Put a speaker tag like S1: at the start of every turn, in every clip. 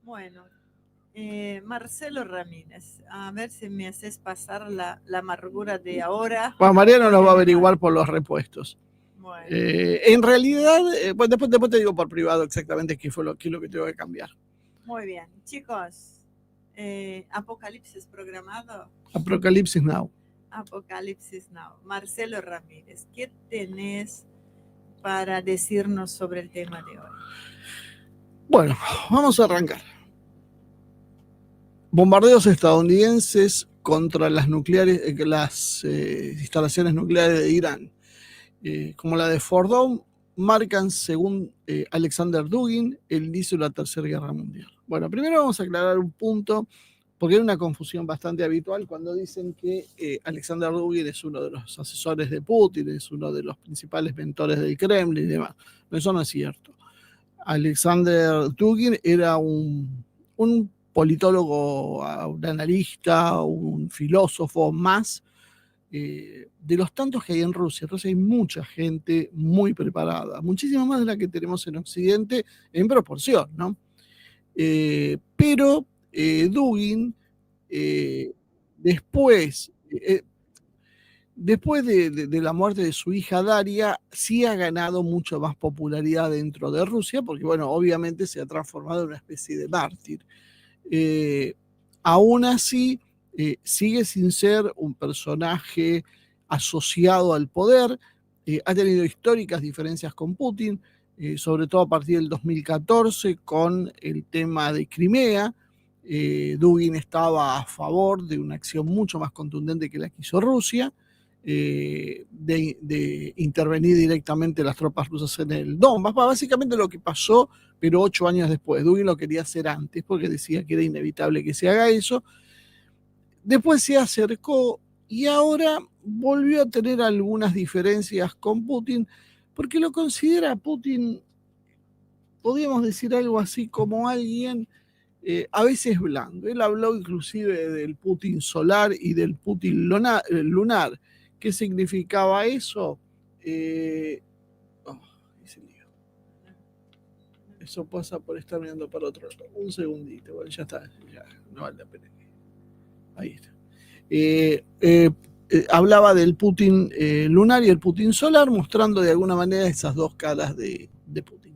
S1: Bueno, Marcelo Ramírez, a ver si me haces pasar la amargura de ahora
S2: Bueno, Mariano
S1: con
S2: nos va a
S1: el enojo.
S2: averiguar por los repuestos.
S1: Bueno,
S2: En realidad, pues después te digo por privado exactamente qué es lo que tengo que cambiar.
S1: muy bien. Chicos, Apocalipsis programado.
S2: Apocalipsis Now.
S1: Apocalipsis Now. Marcelo Ramírez, ¿qué tenés para decirnos sobre el tema de hoy?
S2: Bueno, vamos a arrancar. Bombardeos estadounidenses contra las instalaciones nucleares de Irán, como la de Fordow, marcan, según Alexander Dugin, el inicio de la Tercera Guerra Mundial. Bueno, primero vamos a aclarar un punto, porque hay una confusión bastante habitual cuando dicen que Alexander Dugin es uno de los asesores de Putin, es uno de los principales mentores del Kremlin y demás. Eso no es cierto. Alexander Dugin era un politólogo, un analista, un filósofo más de los tantos que hay en Rusia. Entonces hay mucha gente muy preparada, muchísima más de la que tenemos en Occidente en proporción, ¿no? Pero Dugin, eh, después, después de la muerte de su hija Daria, sí ha ganado mucho más popularidad dentro de Rusia, porque, bueno, obviamente se ha transformado en una especie de mártir. Eh, Aún así, sigue sin ser un personaje asociado al poder, ha tenido históricas diferencias con Putin, sobre todo a partir del 2014 con el tema de Crimea. Dugin estaba a favor de una acción mucho más contundente que la que hizo Rusia, de intervenir directamente las tropas rusas en el Donbass, básicamente lo que pasó, pero 8 años después. Dugin lo quería hacer antes porque decía que era inevitable que se haga eso. Después se acercó y ahora volvió a tener algunas diferencias con Putin, porque lo considera Putin, podríamos decir algo así como alguien a veces blando. Él habló inclusive del Putin solar y del Putin lunar. ¿Qué significaba eso? Oh, eso pasa por estar mirando para otro lado. Un segundito, bueno, ya está, ya no vale la pena. Ahí está. Hablaba del Putin lunar y el Putin solar, mostrando de alguna manera esas dos caras de Putin.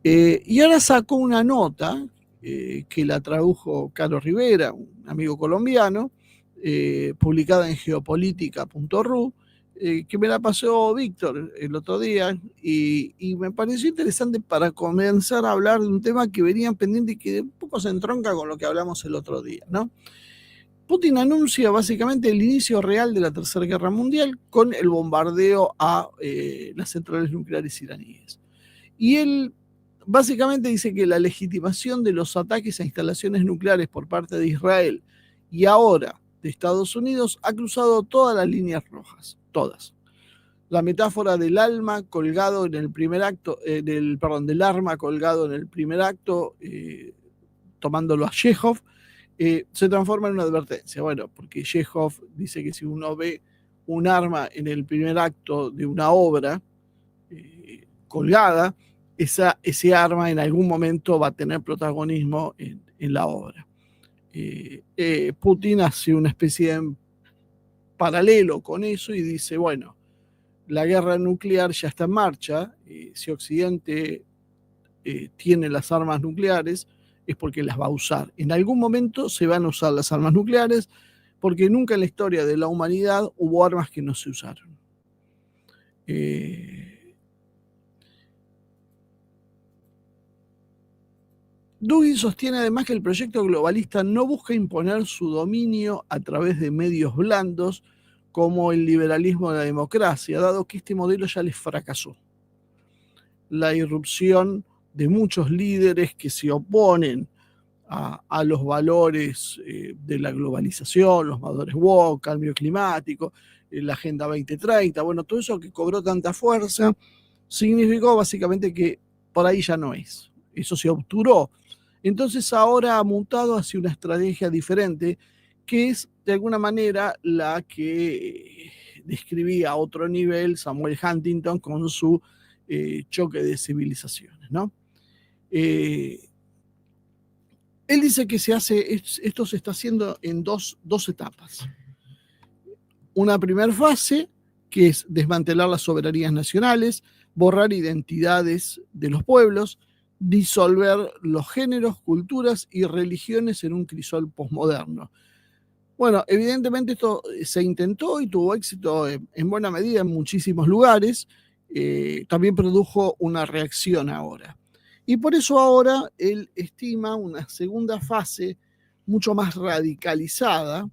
S2: Y ahora sacó una nota que la tradujo Carlos Rivera, un amigo colombiano, publicada en geopolítica.ru, que me la pasó Víctor el otro día y me pareció interesante para comenzar a hablar de un tema que venía pendiente y que un poco se entronca con lo que hablamos el otro día, ¿no? Putin anuncia básicamente el inicio real de la Tercera Guerra Mundial con el bombardeo a las centrales nucleares iraníes. Y él básicamente dice que la legitimación de los ataques a instalaciones nucleares por parte de Israel y ahora de Estados Unidos ha cruzado todas las líneas rojas, todas. La metáfora del alma colgado en el primer acto, del arma colgado en el primer acto, tomándolo a Chekhov, se transforma en una advertencia. Bueno, porque Chekhov dice que si uno ve un arma en el primer acto de una obra colgada, ese arma en algún momento va a tener protagonismo en la obra. Putin hace una especie de paralelo con eso y dice, bueno, la guerra nuclear ya está en marcha, si Occidente tiene las armas nucleares, es porque las va a usar. En algún momento se van a usar las armas nucleares, porque nunca en la historia de la humanidad hubo armas que no se usaron. Dugin sostiene además que el proyecto globalista no busca imponer su dominio a través de medios blandos como el liberalismo de la democracia, dado que este modelo ya les fracasó. La irrupción de muchos líderes que se oponen a los valores de la globalización, los valores woke, cambio climático, la Agenda 2030, bueno, todo eso que cobró tanta fuerza, significó básicamente que por ahí ya no es. Eso se obturó. Entonces ahora ha mutado hacia una estrategia diferente, que es de alguna manera la que describía a otro nivel Samuel Huntington con su choque de civilizaciones, ¿no? Él dice que esto se está haciendo en dos etapas. Una primera fase, que es desmantelar las soberanías nacionales, borrar identidades de los pueblos, disolver los géneros, culturas y religiones en un crisol posmoderno. Bueno, evidentemente esto se intentó y tuvo éxito en buena medida en muchísimos lugares. También produjo una reacción ahora. Y por eso ahora él estima una segunda fase mucho más radicalizada,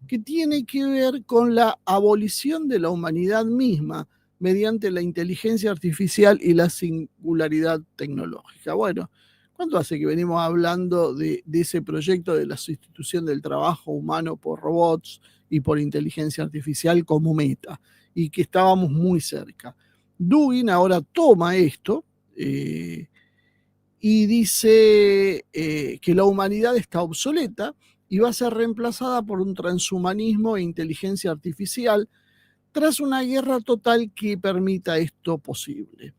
S2: que tiene que ver con la abolición de la humanidad misma mediante la inteligencia artificial y la singularidad tecnológica. Bueno, ¿cuánto hace que venimos hablando de ese proyecto de la sustitución del trabajo humano por robots y por inteligencia artificial como meta? Y que estábamos muy cerca. Dugin ahora toma esto y dice que la humanidad está obsoleta y va a ser reemplazada por un transhumanismo e inteligencia artificial tras una guerra total que permita esto posible.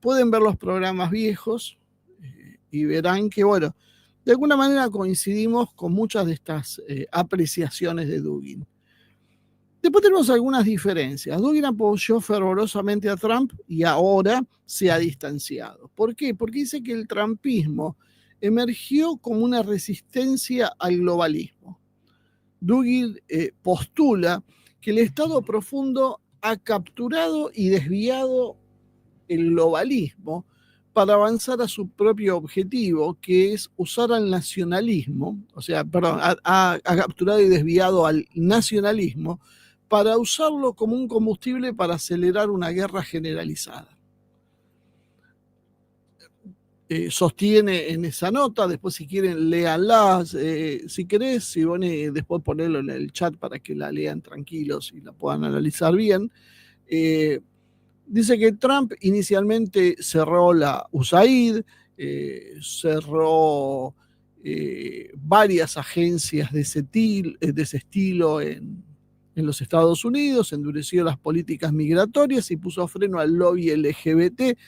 S2: Pueden ver los programas viejos y verán que, bueno, de alguna manera coincidimos con muchas de estas apreciaciones de Dugin. Después tenemos algunas diferencias. Dugin apoyó fervorosamente a Trump y ahora se ha distanciado. ¿Por qué? Porque dice que el trumpismo emergió como una resistencia al globalismo. Dugin postula que el Estado profundo ha capturado y desviado el globalismo para avanzar a su propio objetivo, que es usar al nacionalismo, ha capturado y desviado al nacionalismo para usarlo como un combustible para acelerar una guerra generalizada. Sostiene en esa nota, después si quieren léanla, si querés, si van después ponerlo en el chat para que la lean tranquilos y la puedan analizar bien. Dice que Trump inicialmente cerró la USAID, cerró varias agencias de ese estilo en los Estados Unidos, endureció las políticas migratorias y puso freno al lobby LGBT.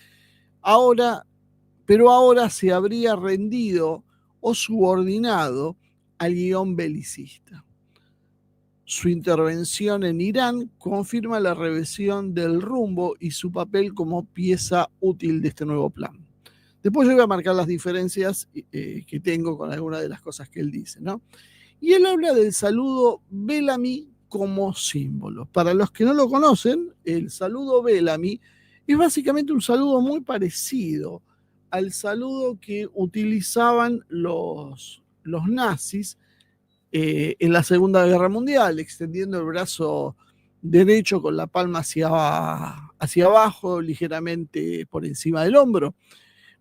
S2: Pero ahora se habría rendido o subordinado al guión belicista. Su intervención en Irán confirma la revisión del rumbo y su papel como pieza útil de este nuevo plan. Después yo voy a marcar las diferencias que tengo con algunas de las cosas que él dice, ¿no? Y él habla del saludo Bellamy como símbolo. Para los que no lo conocen, el saludo Bellamy es básicamente un saludo muy parecido al saludo que utilizaban los nazis en la Segunda Guerra Mundial, extendiendo el brazo derecho con la palma hacia abajo, ligeramente por encima del hombro.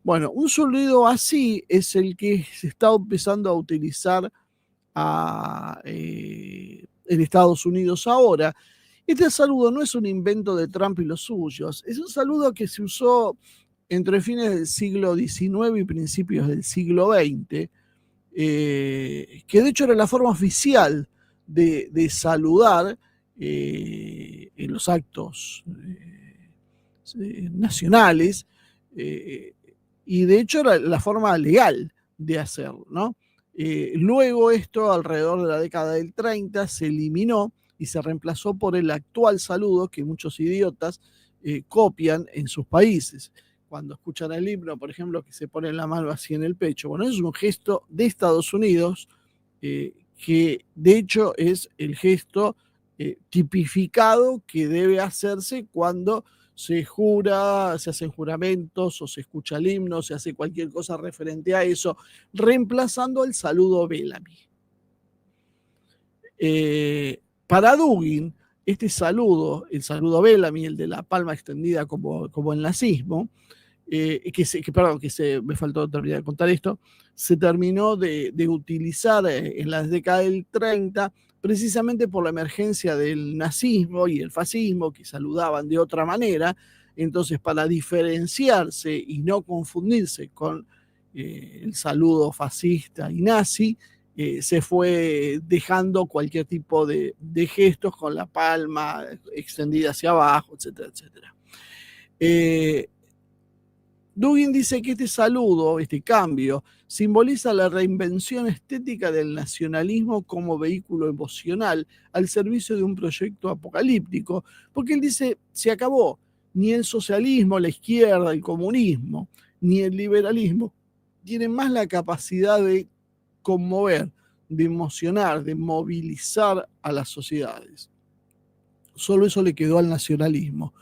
S2: Bueno, un saludo así es el que se está empezando a utilizar en Estados Unidos ahora. Este saludo no es un invento de Trump y los suyos, es un saludo que se usó entre fines del siglo XIX y principios del siglo XX, que de hecho era la forma oficial de saludar en los actos nacionales, y de hecho era la forma legal de hacerlo, ¿no? Luego esto, alrededor de la década del 30, se eliminó y se reemplazó por el actual saludo que muchos idiotas copian en sus países. Cuando escuchan el himno, por ejemplo, que se ponen la mano así en el pecho. Bueno, es un gesto de Estados Unidos que de hecho es el gesto tipificado que debe hacerse cuando se jura, se hacen juramentos o se escucha el himno, se hace cualquier cosa referente a eso, reemplazando el saludo Bellamy. Para Dugin, este saludo, el saludo Bellamy, el de la palma extendida como el nazismo, me faltó terminar de contar esto, se terminó de utilizar en las décadas del 30 precisamente por la emergencia del nazismo y el fascismo, que saludaban de otra manera. Entonces, para diferenciarse y no confundirse con el saludo fascista y nazi, se fue dejando cualquier tipo de gestos con la palma extendida hacia abajo, etcétera, etcétera. Dugin dice que este saludo, este cambio, simboliza la reinvención estética del nacionalismo como vehículo emocional al servicio de un proyecto apocalíptico, porque él dice, se acabó, ni el socialismo, la izquierda, el comunismo, ni el liberalismo tienen más la capacidad de conmover, de emocionar, de movilizar a las sociedades. Solo eso le quedó al nacionalismo.